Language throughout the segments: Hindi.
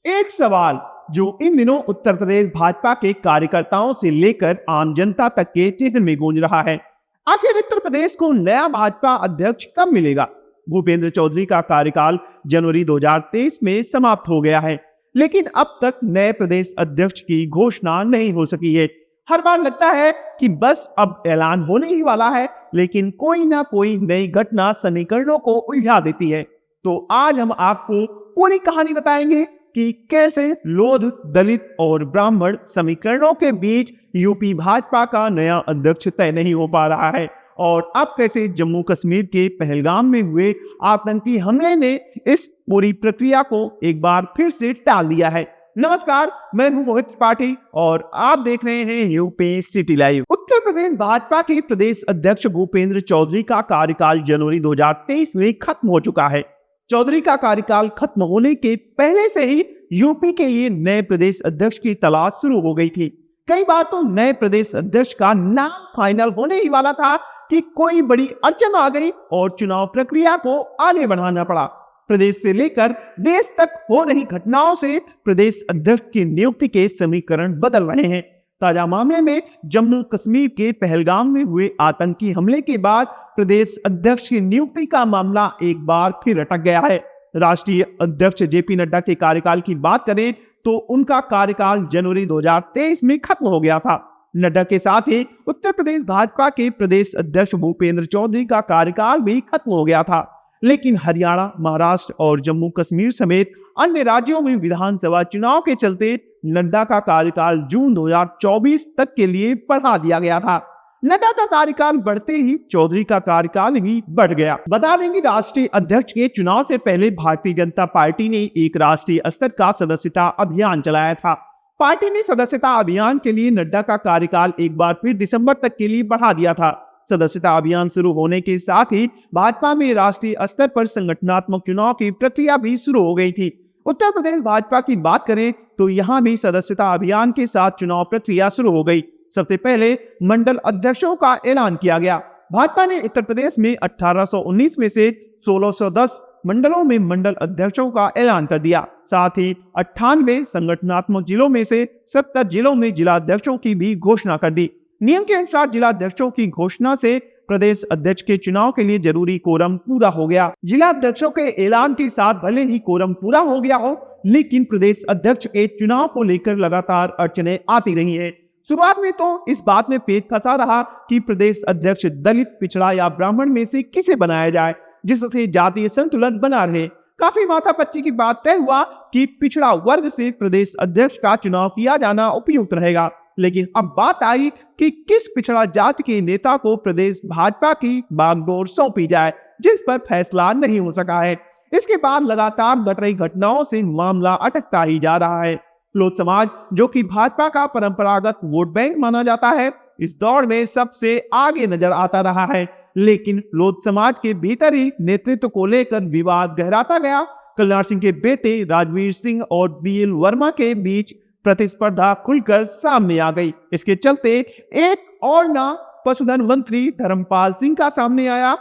एक सवाल जो इन दिनों उत्तर प्रदेश भाजपा के कार्यकर्ताओं से लेकर आम जनता तक के चेहरे में गूंज रहा है। आखिर उत्तर प्रदेश को नया भाजपा अध्यक्ष कब मिलेगा? भूपेंद्र चौधरी का कार्यकाल जनवरी 2023 में समाप्त हो गया है, लेकिन अब तक नए प्रदेश अध्यक्ष की घोषणा नहीं हो सकी है। हर बार लगता है कि बस अब ऐलान होने ही वाला है, लेकिन कोई ना कोई नई घटना समीकरणों को उलझा देती है। तो आज हम आपको पूरी कहानी बताएंगे कि कैसे लोध, दलित और ब्राह्मण समीकरणों के बीच यूपी भाजपा का नया अध्यक्ष तय नहीं हो पा रहा है, और अब कैसे जम्मू कश्मीर के पहलगाम में हुए आतंकी हमले ने इस पूरी प्रक्रिया को एक बार फिर से टाल दिया है। नमस्कार, मैं हूं मोहित त्रिपाठी और आप देख रहे हैं UP city live. Uttar Pradesh Bhajpa के प्रदेश अध्यक्ष भूपेंद्र चौधरी का कार्यकाल जनवरी 2023 में खत्म हो चुका है। चौधरी का कार्यकाल खत्म होने के पहले से ही यूपी के लिए नए प्रदेश अध्यक्ष की तलाश शुरू हो गई थी। कई बार तो नए प्रदेश अध्यक्ष का नाम फाइनल होने ही वाला था कि कोई बड़ी अड़चन आ गई और चुनाव प्रक्रिया को आगे बढ़ाना पड़ा। प्रदेश से लेकर देश तक हो रही घटनाओं से प्रदेश अध्यक्ष की नियुक्ति के समीकरण बदल रहे हैं। ताजा मामले में जम्मू कश्मीर के पहलगाम में हुए आतंकी हमले के बाद प्रदेश अध्यक्ष की नियुक्ति का मामला एक बार फिर अटक गया है। राष्ट्रीय अध्यक्ष जेपी नड्डा के कार्यकाल की बात करें तो उनका कार्यकाल जनवरी 2023 में खत्म हो गया था। नड्डा के साथ ही उत्तर प्रदेश भाजपा के प्रदेश अध्यक्ष भूपेंद्र चौधरी का कार्यकाल भी खत्म हो गया था, लेकिन हरियाणा, महाराष्ट्र और जम्मू कश्मीर समेत अन्य राज्यों में विधानसभा चुनाव के चलते नड्डा का कार्यकाल जून 2024 तक के लिए बढ़ा दिया गया था। नड्डा का कार्यकाल बढ़ते ही चौधरी का कार्यकाल भी बढ़ गया। बता दें कि राष्ट्रीय अध्यक्ष के चुनाव से पहले भारतीय जनता पार्टी ने एक राष्ट्रीय स्तर का सदस्यता अभियान चलाया था। पार्टी ने सदस्यता अभियान के लिए नड्डा का कार्यकाल एक बार फिर दिसंबर तक के लिए बढ़ा दिया था। सदस्यता अभियान शुरू होने के साथ ही भाजपा में राष्ट्रीय स्तर पर संगठनात्मक चुनाव की प्रक्रिया भी शुरू हो गई थी। उत्तर प्रदेश भाजपा की बात करें तो यहाँ भी सदस्यता अभियान के साथ चुनाव प्रक्रिया शुरू हो गई। सबसे पहले मंडल अध्यक्षों का ऐलान किया गया। भाजपा ने उत्तर प्रदेश में 1819 में से 1610 मंडलों में मंडल अध्यक्षों का ऐलान कर दिया। साथ ही 98 संगठनात्मक जिलों में से 70 जिलों में जिला अध्यक्षों की भी घोषणा कर दी। नियम के अनुसार जिला अध्यक्षों की घोषणा से प्रदेश अध्यक्ष के चुनाव के लिए जरूरी कोरम पूरा हो गया। जिला अध्यक्षों के ऐलान के साथ भले ही कोरम पूरा हो गया हो, लेकिन प्रदेश अध्यक्ष के चुनाव को लेकर लगातार अड़चनें आती रही है। शुरुआत में तो इस बात में पेच फंसा रहा कि प्रदेश अध्यक्ष दलित, पिछड़ा या ब्राह्मण में से किसे बनाया जाए जिससे जातीय संतुलन बना रहे। काफी माथापच्ची की बात तय हुआ कि पिछड़ा वर्ग से प्रदेश अध्यक्ष का चुनाव किया जाना उपयुक्त रहेगा, लेकिन अब बात आई कि किस पिछड़ा जाति के नेता को प्रदेश भाजपा की बागडोर सौंपी जाए, जिस पर फैसला नहीं हो सका है। इसके बाद लगातार घट रही घटनाओं से मामला अटकता ही जा रहा है। लोध समाज, जो कि भाजपा का परंपरागत वोट बैंक माना जाता है, इस दौड़ में सबसे आगे नजर आता रहा है, लेकिन लोध समाज के भीतर ही नेतृत्व को लेकर विवाद गहराता गया। कल्याण सिंह के बेटे राजवीर सिंह और बीएल वर्मा के बीच प्रतिस्पर्धा खुलकर सामने आ गई। इसके चलते एक और नाम पशुधन मंत्री धर्मपाल सिंह का सामने आया।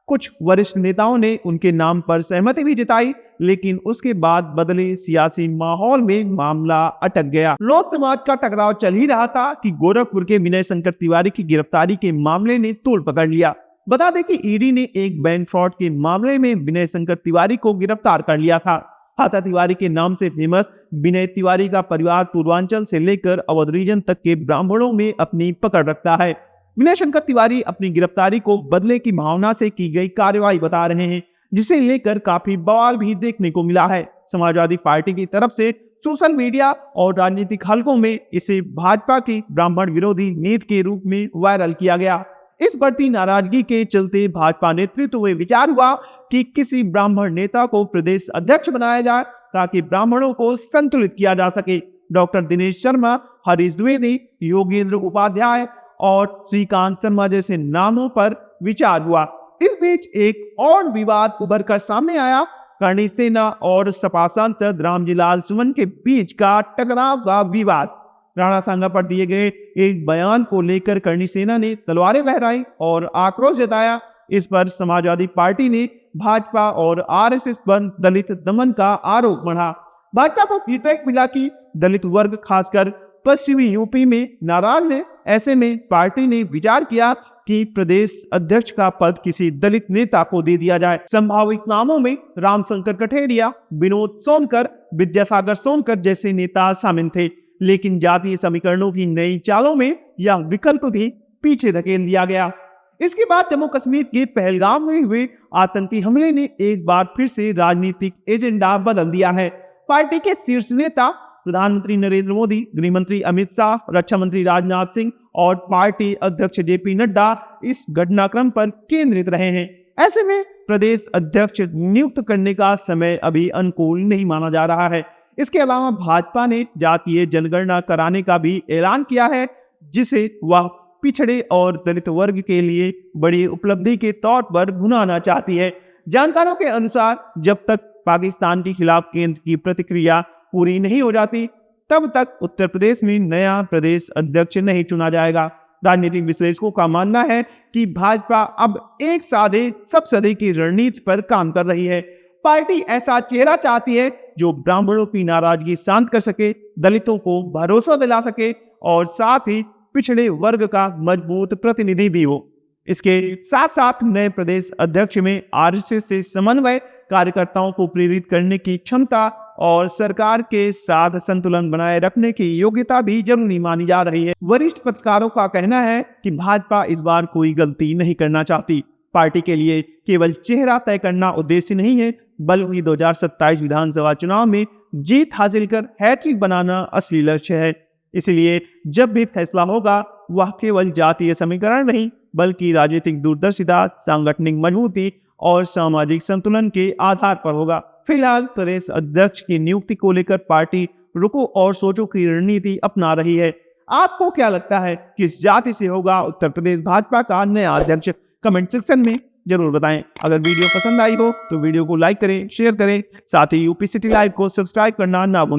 कुछ वरिष्ठ नेताओं ने उनके नाम पर सहमति भी जताई, लेकिन उसके बाद बदले सियासी माहौल में मामला अटक गया। लोध समाज का टकराव चल ही रहा था कि गोरखपुर के विनय शंकर तिवारी की गिरफ्तारी के मामले ने तूल पकड़ लिया। बता दें कि ईडी ने एक बैंक फ्रॉड के मामले में विनय शंकर तिवारी को गिरफ्तार कर लिया था। हाथा तिवारी के नाम से फेमस विनय तिवारी का परिवार पूर्वांचल से लेकर अवध रीजन तक के ब्राह्मणों में अपनी पकड़ रखता है। विनय शंकर तिवारी अपनी गिरफ्तारी को बदले की भावना से की गई कार्रवाई बता रहे हैं, जिसे लेकर काफी बवाल भी देखने को मिला है। समाजवादी पार्टी की तरफ से सोशल मीडिया और राजनीतिक हलकों में इसे भाजपा की ब्राह्मण विरोधी नीति के रूप में वायरल किया गया। इस बढ़ती नाराजगी के चलते भाजपा नेतृत्व में विचार हुआ कि किसी ब्राह्मण नेता को प्रदेश अध्यक्ष बनाया जाए ताकि ब्राह्मणों को संतुलित किया जा सके। डॉक्टर दिनेश शर्मा, हरीश द्विवेदी, योगेंद्र उपाध्याय और श्रीकांत शर्मा जैसे नामों पर विचार हुआ। इस बीच एक और विवाद उभर कर सामने आया। करणी सेना और सपा सांसद रामजी लाल सुमन के बीच का टकराव का विवाद। राणा सांगा पर दिए गए एक बयान को लेकर करणी सेना ने तलवारें लहराई और आक्रोश जताया। इस पर समाजवादी पार्टी ने भाजपा और आरएसएस पर दलित दमन का आरोप बढ़ा। भाजपा को फीडबैक मिला कि दलित वर्ग खासकर पश्चिमी यूपी में नाराज है। ऐसे में पार्टी ने विचार किया कि प्रदेश अध्यक्ष का पद किसी दलित नेता को दे दिया जाए। संभावित नामों में रामशंकर कठेरिया, विनोद सोनकर, विद्यासागर सोनकर जैसे नेता शामिल थे, लेकिन जातीय समीकरणों की नई चालों में यह विकल्प भी पीछे धकेल दिया गया। इसके बाद जम्मू कश्मीर के पहलगाम में हुए आतंकी हमले ने एक बार फिर से राजनीतिक एजेंडा बदल दिया है। पार्टी के शीर्ष नेता प्रधानमंत्री नरेंद्र मोदी, गृहमंत्री अमित शाह, रक्षा मंत्री राजनाथ सिंह और पार्टी अध्यक्ष जेपी नड्डा इस घटनाक्रम पर केंद्रित रहे हैं। ऐसे में प्रदेश अध्यक्ष नियुक्त करने का समय अभी अनुकूल नहीं माना जा रहा है। इसके अलावा भाजपा ने जातीय जनगणना कराने का भी ऐलान किया है, जिसे वह पिछड़े और दलित वर्ग के लिए बड़ी उपलब्धि के तौर पर भुनाना चाहती है। जानकारों के अनुसार जब तक पाकिस्तान के खिलाफ केंद्र की प्रतिक्रिया पूरी नहीं हो जाती, तब तक उत्तर प्रदेश में नया प्रदेश अध्यक्ष नहीं चुना जाएगा। राजनीतिक विश्लेषकों का मानना है कि भाजपा अब एक साधे सब सधे की रणनीति पर काम कर रही है। पार्टी ऐसा चेहरा चाहती है जो ब्राह्मणों की नाराजगी शांत कर सके, दलितों को भरोसा दिला सके और साथ ही पिछड़े वर्ग का मजबूत प्रतिनिधि भी हो। इसके साथ साथ नए प्रदेश अध्यक्ष में आरएसएस से समन्वय, कार्यकर्ताओं को प्रेरित करने की क्षमता और सरकार के साथ संतुलन बनाए रखने की योग्यता भी जरूरी मानी जा रही है। वरिष्ठ पत्रकारों का कहना है कि भाजपा इस बार कोई गलती नहीं करना चाहती। पार्टी के लिए केवल चेहरा तय करना उद्देश्य नहीं है, बल्कि 2027 विधानसभा चुनाव में जीत हासिल कर हैट्रिक बनाना असली लक्ष्य है। इसलिए जब भी फैसला होगा वह केवल जातीय समीकरण नहीं, बल्कि राजनीतिक दूरदर्शिता, सांगठनिक मजबूती और सामाजिक संतुलन के आधार पर होगा। फिलहाल प्रदेश अध्यक्ष की नियुक्ति को लेकर पार्टी रुको और सोचो की रणनीति अपना रही है। आपको क्या लगता है, किस जाति से होगा उत्तर प्रदेश भाजपा का नया अध्यक्ष? कमेंट सेक्शन में जरूर बताएं। अगर वीडियो पसंद आई हो तो वीडियो को लाइक करें, शेयर करें, साथ ही यूपी सिटी लाइव को सब्सक्राइब करना ना भूलें।